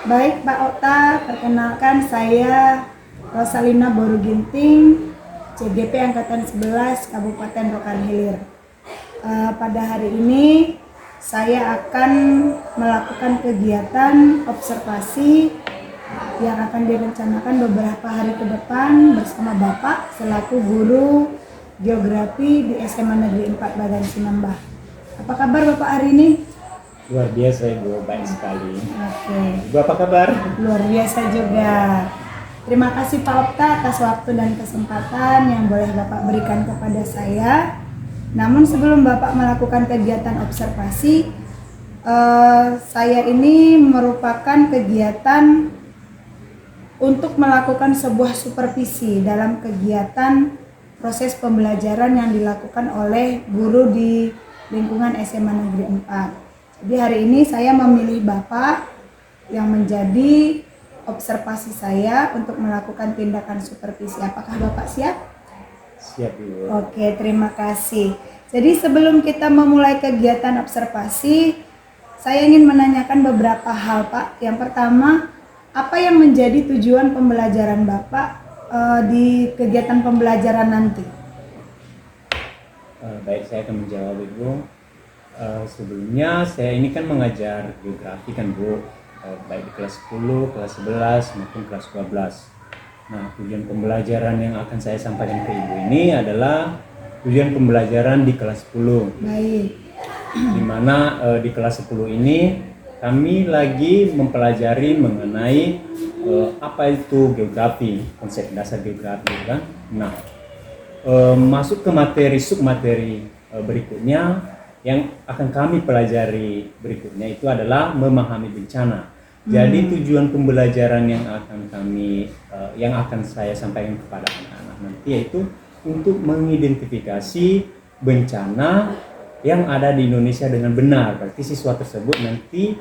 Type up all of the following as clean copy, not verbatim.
Baik Pak Okta, perkenalkan saya Rosalina Boru Ginting, CGP Angkatan 11 Kabupaten Rokan Hilir. Pada hari ini saya akan melakukan kegiatan observasi yang akan direncanakan beberapa hari ke depan bersama Bapak selaku guru geografi di SMA Negeri 4 Bagan Sinambah. Apa kabar Bapak hari ini? Luar biasa Ibu, baik sekali. Oke. Ibu apa kabar? Luar biasa juga. Terima kasih Pak Okta atas waktu dan kesempatan yang boleh Bapak berikan kepada saya. Namun sebelum Bapak melakukan kegiatan observasi, saya ini merupakan kegiatan untuk melakukan sebuah supervisi dalam kegiatan proses pembelajaran yang dilakukan oleh guru di lingkungan SMA Negeri 4. Jadi hari ini saya memilih Bapak yang menjadi observasi saya untuk melakukan tindakan supervisi. Apakah Bapak siap? Siap Ibu. Oke, terima kasih. Jadi sebelum kita memulai kegiatan observasi, saya ingin menanyakan beberapa hal Pak. Yang pertama, apa yang menjadi tujuan pembelajaran Bapak di kegiatan pembelajaran nanti? Baik, saya akan menjawab Ibu. Sebelumnya saya ini kan mengajar geografi kan Bu, baik di kelas 10, kelas 11 maupun kelas 12. Nah, tujuan pembelajaran yang akan saya sampaikan ke Ibu ini adalah tujuan pembelajaran di kelas 10. Baik. Di mana di kelas 10 ini kami lagi mempelajari mengenai apa itu geografi, konsep dasar geografi kan. Nah, masuk ke materi submateri berikutnya yang akan kami pelajari berikutnya itu adalah memahami bencana. Jadi tujuan pembelajaran yang akan saya sampaikan kepada anak-anak nanti yaitu untuk mengidentifikasi bencana yang ada di Indonesia dengan benar. Berarti siswa tersebut nanti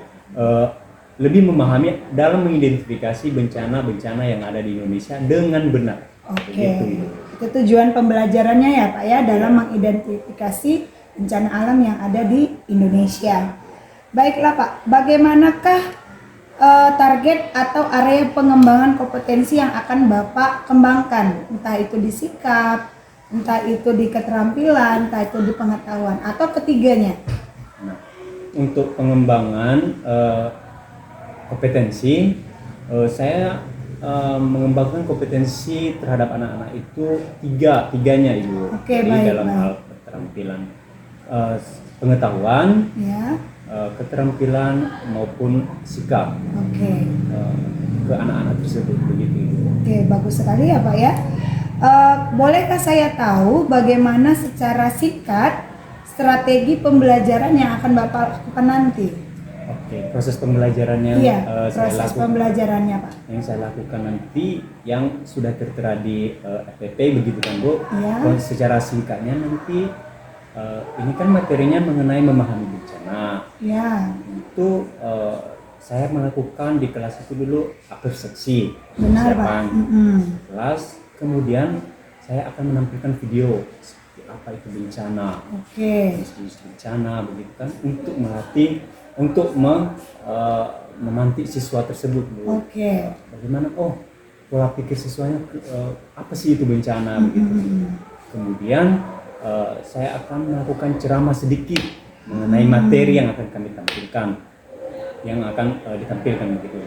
lebih memahami dalam mengidentifikasi bencana-bencana yang ada di Indonesia dengan benar. Oke. Itu tujuan pembelajarannya ya Pak ya, dalam mengidentifikasi bencana alam yang ada di Indonesia. Baiklah Pak, bagaimanakah target atau area pengembangan kompetensi yang akan Bapak kembangkan? Entah itu di sikap, entah itu di keterampilan, entah itu di pengetahuan, atau ketiganya? Nah, untuk pengembangan kompetensi, saya mengembangkan kompetensi terhadap anak-anak itu tiganya Ibu. Oke, jadi baik, dalam baik. hal keterampilan pengetahuan, Ya. keterampilan maupun sikap ke anak-anak tersebut begitu Ibu. Oke, bagus sekali ya Pak ya. Bolehkah saya tahu bagaimana secara singkat strategi pembelajaran yang akan Bapak lakukan nanti? Oke, proses pembelajaran yang Proses pembelajarannya Pak. yang saya lakukan nanti yang sudah tertera di FPP begitu kan Bu. Ya. Secara singkatnya nanti ini kan materinya mengenai memahami bencana. Ya. Itu saya melakukan di kelas itu dulu persepsi, Benar Pak. kelas, kemudian saya akan menampilkan video seperti apa itu bencana, Oke. jenis bencana begitu kan, untuk melatih, untuk memantik siswa tersebut Bu. Oke. Bagaimana pola pikir siswanya apa sih itu bencana begitu. Kemudian saya akan melakukan ceramah sedikit mengenai materi yang akan kami tampilkan, yang akan ditampilkan begitu.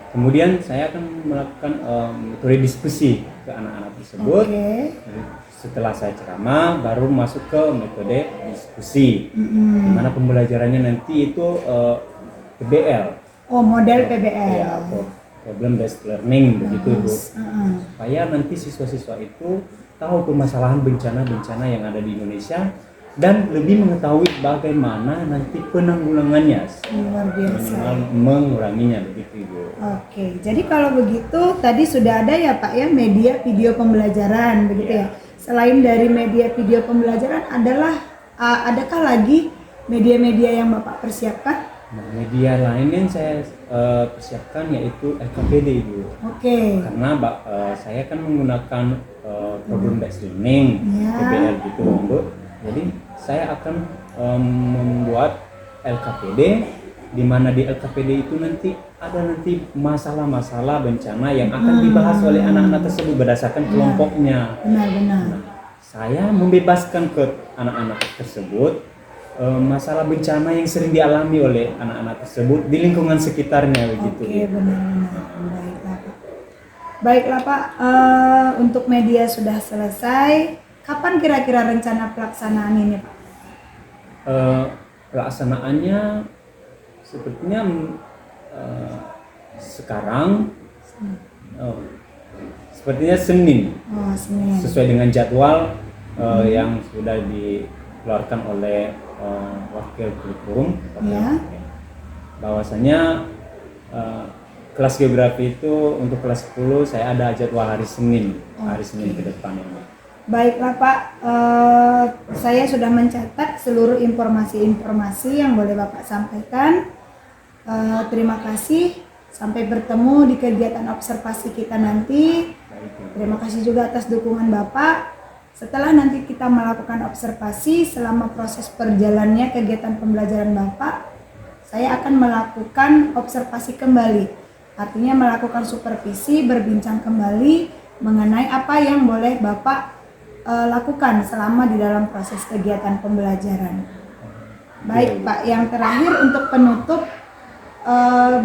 Kemudian saya akan melakukan metode diskusi ke anak-anak tersebut. Setelah saya ceramah, baru masuk ke metode diskusi, di mana pembelajarannya nanti itu PBL. Oh, model PBL. Ya, problem based learning begitu Bu. Supaya nanti siswa-siswa itu tahu permasalahan bencana-bencana yang ada di Indonesia dan lebih mengetahui bagaimana nanti penanggulangannya, Luar biasa. menguranginya begitu Ibu. Oke, jadi kalau begitu tadi sudah ada ya Pak ya media video pembelajaran begitu ya. Selain dari media video pembelajaran adakah lagi media-media yang Bapak persiapkan? Nah, media lain yang saya persiapkan yaitu LKPD Ibu. Oke. Karena saya kan menggunakan problem based learning, PBL gitu Bu. Jadi saya akan membuat LKPD di mana di LKPD itu nanti ada nanti masalah-masalah bencana yang akan dibahas oleh anak-anak tersebut berdasarkan kelompoknya. Benar-benar. Nah, saya membebaskan ke anak-anak tersebut masalah bencana yang sering dialami oleh anak-anak tersebut di lingkungan sekitarnya begitu. Oke, benar-benar. Baiklah Pak. Baiklah Pak, untuk media sudah selesai. Kapan kira-kira rencana pelaksanaan ini Pak? Pelaksanaannya sepertinya sekarang sepertinya Senin. Oh, Senin. Sesuai dengan jadwal yang sudah dikeluarkan oleh wakil kurikulum, Ya. bahwasanya kelas geografi itu untuk kelas 10 saya ada jadwal hari Senin ke depan ini. Baiklah Pak, saya sudah mencatat seluruh informasi-informasi yang boleh Bapak sampaikan. Terima kasih, sampai bertemu di kegiatan observasi kita nanti. Terima kasih juga atas dukungan Bapak. Setelah nanti kita melakukan observasi, selama proses perjalannya kegiatan pembelajaran Bapak, saya akan melakukan observasi kembali. Artinya melakukan supervisi, berbincang kembali mengenai apa yang boleh Bapak lakukan selama di dalam proses kegiatan pembelajaran. Baik Pak, yang terakhir untuk penutup,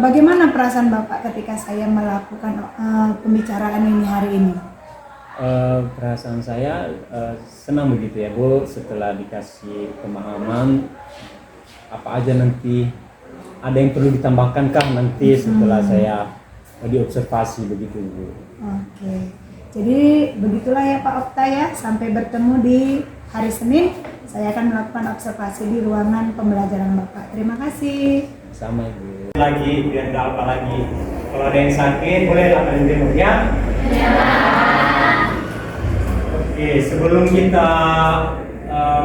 bagaimana perasaan Bapak ketika saya melakukan pembicaraan ini hari ini? Perasaan saya senang begitu ya Bu, setelah dikasih pemahaman apa aja nanti ada yang perlu ditambahkan kah nanti setelah saya diobservasi begitu Bu. Oke. Jadi begitulah ya Pak Okta ya, sampai bertemu di hari Senin. Saya akan melakukan observasi di ruangan pembelajaran Bapak. Terima kasih. Sama Ibu. Lagi biar nggak apa lagi. Kalau ada yang sakit boleh lakukan jemur ya. Oke, sebelum kita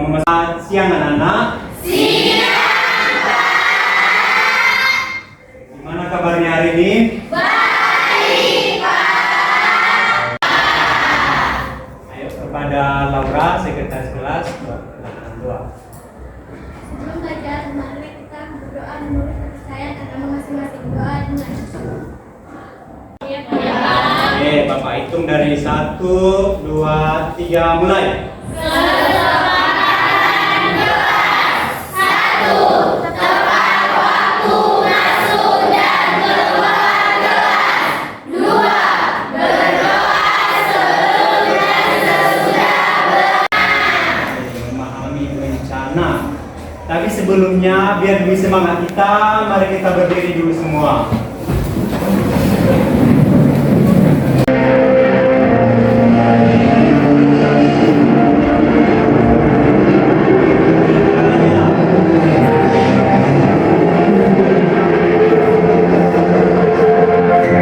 memasak siang anak-anak. Siang Pak. Gimana kabarnya hari ini? Kepada Laura, sekretaris kelas, perkenalan doa. Sebelum belajar, mari kita berdoa menurut kepercayaan agama masing-masing. Doa dengan Oke, Bapak hitung dari 1, 2, 3, mulai. Tapi sebelumnya biar lebih semangat kita, mari kita berdiri dulu semua.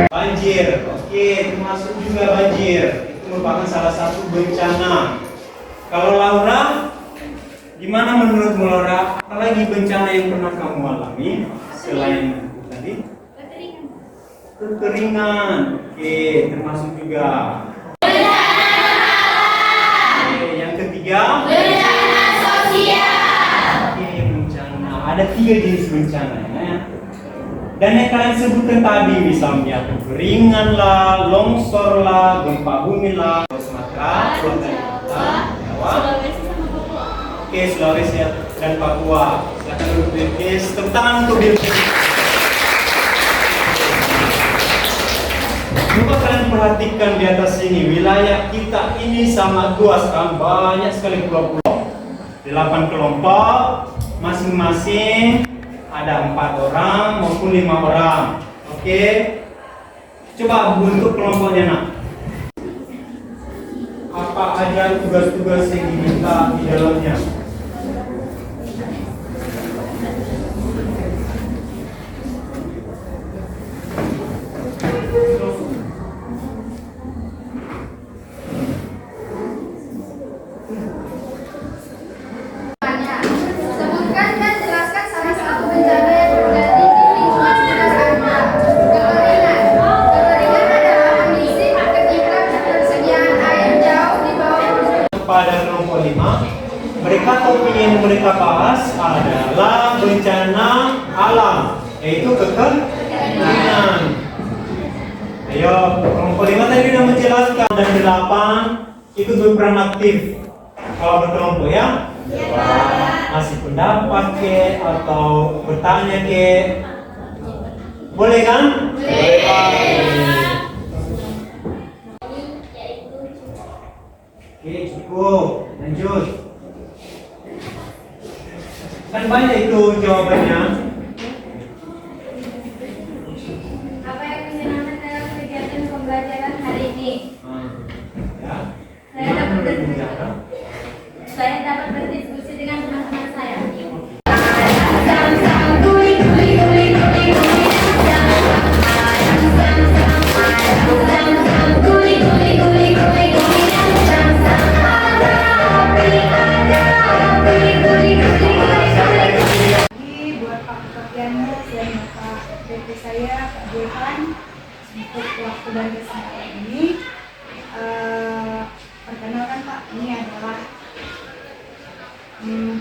Banjir, oke, termasuk juga banjir. Itu merupakan salah satu bencana. Kalau Laura, gimana menurutmu Laura? Apalagi bencana yang pernah kamu alami selain tadi? Kekeringan. Oke, termasuk juga. Oke, yang ketiga? Bencana sosial. Oke, bencana. Ada 3 jenis bencana ya. Dan yang kalian sebutkan tadi misalnya kekeringan lah, longsor lah, gempa bumi lah, Sumatera, Pulau Kalimantan, Jawa. Oke, Sulawesi dan Papua. Silakan duduk please. Tepuk tangan untuk diri. Coba kalian perhatikan di atas sini, wilayah kita ini sangat luas kan, banyak sekali pulau-pulau. 8 kelompok, masing-masing ada 4 orang maupun 5 orang. Oke. Coba bentuk kelompoknya nak. Apa aja tugas-tugas yang diminta di dalamnya? sebutkan dan jelaskan salah satu bencana yang terjadi di lingkungan sekitar Anda. Kekeringan adalah kondisi ketika ketersediaan air jauh di bawah. Pada kelompok 5, mereka topik yang mereka bahas adalah bencana alam. yaitu kekemungkinan. Ayo, kelompok 5 tadi sudah menjelaskan dan 8 ikut berperan aktif. Kalau berkelompok ya? Masih pendapat ke atau bertanya ke? Boleh kan? Boleh. Oke, cukup. Lanjut. Kan banyak itu jawabannya. Apa yang menyenangkan dalam kegiatan pembelajaran hari ini? Ya. Saya dapat berdiskusi dengan teman-teman saya. Jadi buat Pak Sofianus dan Bapak PT saya, Pak Johan, untuk waktu dan kesempatan ini, perkenalkan Pak, ini adalah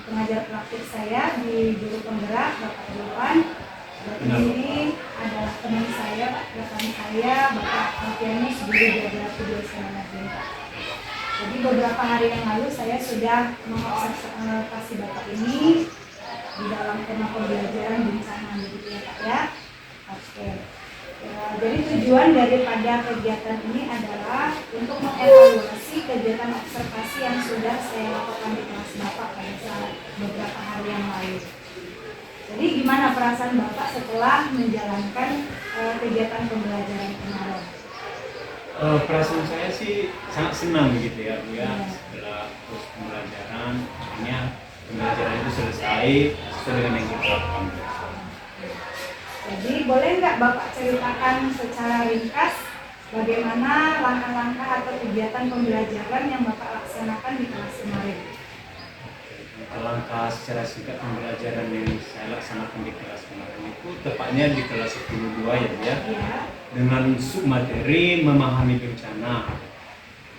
pengajar praktik saya di Guru Penggerak, Bapak Johan. Dan ini adalah teman saya, Pak, rekan saya, Bapak Sofianus, Guru Geografi di SMA Negeri 4. Jadi beberapa hari yang lalu saya sudah mengobservasi Bapak ini di dalam tema pembelajaran bencana begitu ya Pak ya. Oke. Ya, jadi tujuan daripada kegiatan ini adalah untuk mengevaluasi kegiatan observasi yang sudah saya lakukan di kelas Bapak pada saat beberapa hari yang lalu. Jadi gimana perasaan Bapak setelah menjalankan kegiatan pembelajaran kemarin? Perasaan saya sih sangat senang begitu ya Bu ya. Setelah terus pembelajaran, akhirnya pembelajaran itu selesai sesuai dengan yang kita lakukan. Jadi boleh nggak Bapak ceritakan secara ringkas bagaimana langkah-langkah atau kegiatan pembelajaran yang Bapak laksanakan di kelas kemarin? Langkah secara singkat pembelajaran yang saya laksanakan di kelas kemarin itu tepatnya di kelas 10.2 ya Bu ya. Ya. Dengan submateri memahami bencana.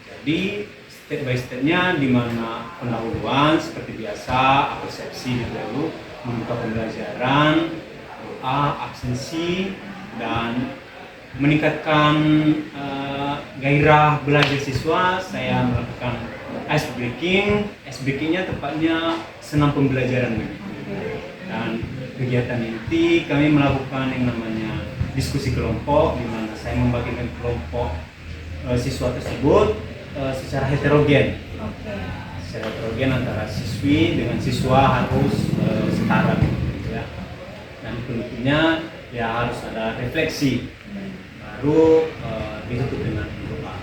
Jadi step by stepnya di mana pendahuluan seperti biasa, persepsi dulu, membuka pembelajaran, doa, absensi, dan meningkatkan gairah belajar siswa. Saya melakukan ice breaking. Ice breakingnya tepatnya senam pembelajaran begitu. Dan kegiatan inti kami melakukan yang namanya diskusi kelompok, di mana saya membagikan kelompok siswa tersebut secara heterogen. Secara heterogen antara siswi dengan siswa harus setara gitu ya. Dan tentunya ya harus ada refleksi. Baru ditutup dengan doa.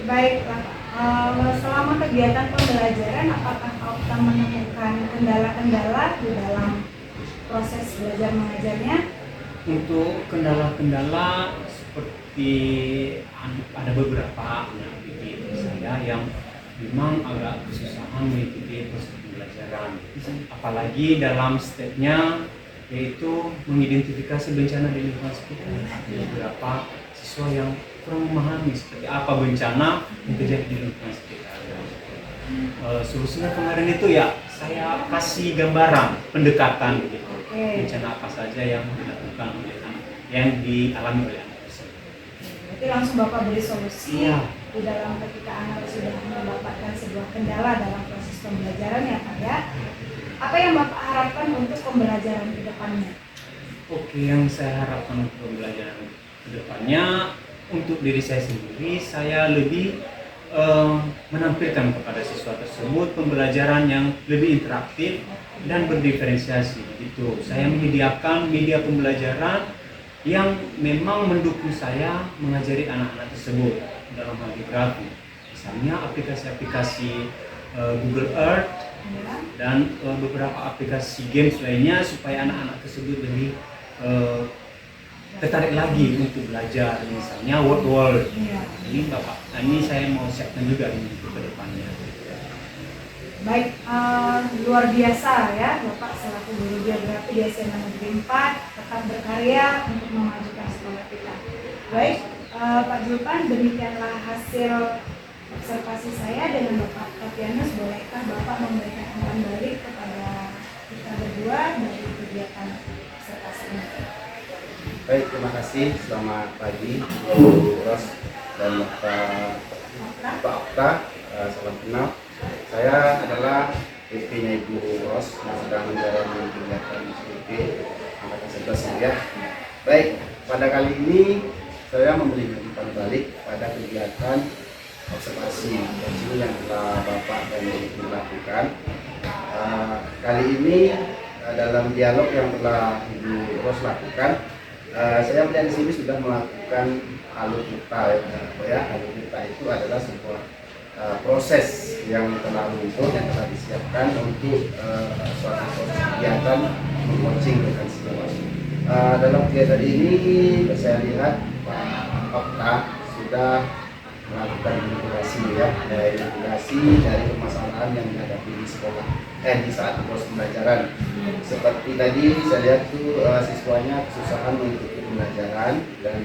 Baiklah, selama kegiatan pembelajaran apakah Okta menemukan kendala-kendala di dalam proses belajar mengajarnya? Untuk kendala-kendala seperti ada beberapa anak didik saya yang memang agak kesusahan mengikuti proses pembelajaran, apalagi dalam stepnya yaitu mengidentifikasi bencana di lingkungan sekitar. Ada beberapa siswa yang kurang memahami seperti apa bencana yang terjadi di lingkungan sekitar. Solusinya kemarin itu ya saya kasih gambaran pendekatan gitu. Bencana apa saja yang dilakukan oleh anak, yang dialami oleh anak tersebut. Berarti langsung Bapak beri solusi Iya. di dalam ketika anak sudah mendapatkan sebuah kendala dalam proses pembelajaran ya Pak ya. Apa yang Bapak harapkan untuk pembelajaran ke depannya? Oke, yang saya harapkan untuk pembelajaran ke depannya, untuk diri saya sendiri, saya lebih menampilkan kepada siswa tersebut pembelajaran yang lebih interaktif dan berdiferensiasi. Gitu. Saya menyediakan media pembelajaran yang memang mendukung saya mengajari anak-anak tersebut dalam hal geografi. Misalnya aplikasi-aplikasi Google Earth dan beberapa aplikasi games lainnya supaya anak-anak tersebut lebih tertarik lagi untuk belajar, misalnya Word. Ini Bapak, ini saya mau siapkan juga ini untuk ke depannya. Baik, luar biasa ya Bapak selaku guru geografi di SMA Negeri 4 tetap berkarya untuk memajukan sekolah kita. Baik, Pak Julpan, demikianlah hasil observasi saya dengan Bapak Sofianus. Bolehkah Bapak memberikan umpan balik kepada kita berdua dari kegiatan Baik, terima kasih. Selamat pagi, Bu Ros dan Pak Okta. Salam kenal. Saya adalah PP-nya Ibu Ros yang sedang menjalani kegiatan SPP angkatan 11 ya. Baik, pada kali ini saya memberi umpan balik pada kegiatan observasi coaching yang telah Bapak dan Ibu lakukan. Kali ini dalam dialog yang telah Ibu Ros lakukan, saya melihat di sini sudah melakukan alutsista ya. Alutsista itu adalah sebuah proses yang telah muncul, yang telah disiapkan untuk suatu kegiatan coaching dengan siswa. Dalam kegiatan ini saya lihat Pak Okta sudah melakukan mitigasi ya, mitigasi dari permasalahan yang dihadapi di sekolah di saat proses pembelajaran. Seperti tadi saya lihat tuh siswanya kesusahan mengikuti pembelajaran dan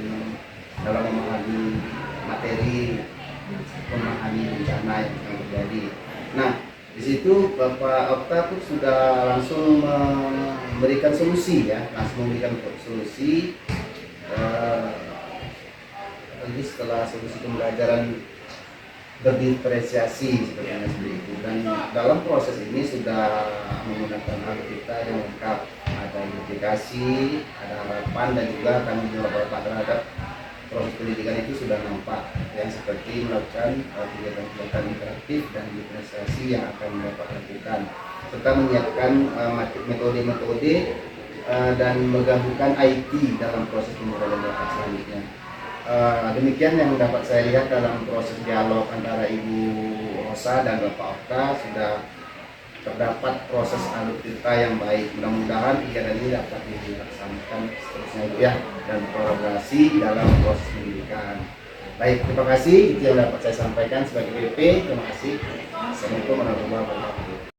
dalam memahami materi, memahami bencana yang terjadi. Nah, di situ Bapak Okta pun sudah langsung memberikan solusi ya, Jadi setelah solusi pembelajaran berdiferensiasi seperti itu, dan dalam proses ini sudah menggunakan alutsista yang lengkap, ada identifikasi, ada harapan, dan juga kami jawab terhadap proses pendidikan itu sudah nampak yang seperti melakukan kegiatan-kegiatan interaktif dan diferensiasi yang akan Bapak lakukan, serta menyiapkan metode-metode dan menggabungkan IT dalam proses pembelajaran Bapak selanjutnya. Demikian yang dapat saya lihat dalam proses dialog antara Ibu Rosa dan Bapak Okta. Sudah terdapat proses alutsista yang baik. Mudah-mudahan kegiatan ini dapat dilaksanakan seterusnya ya, dan kolaborasi dalam proses pendidikan. Baik, terima kasih. Itu yang dapat saya sampaikan sebagai PP. Terima kasih. Assalamualaikum warahmatullahi wabarakatuh.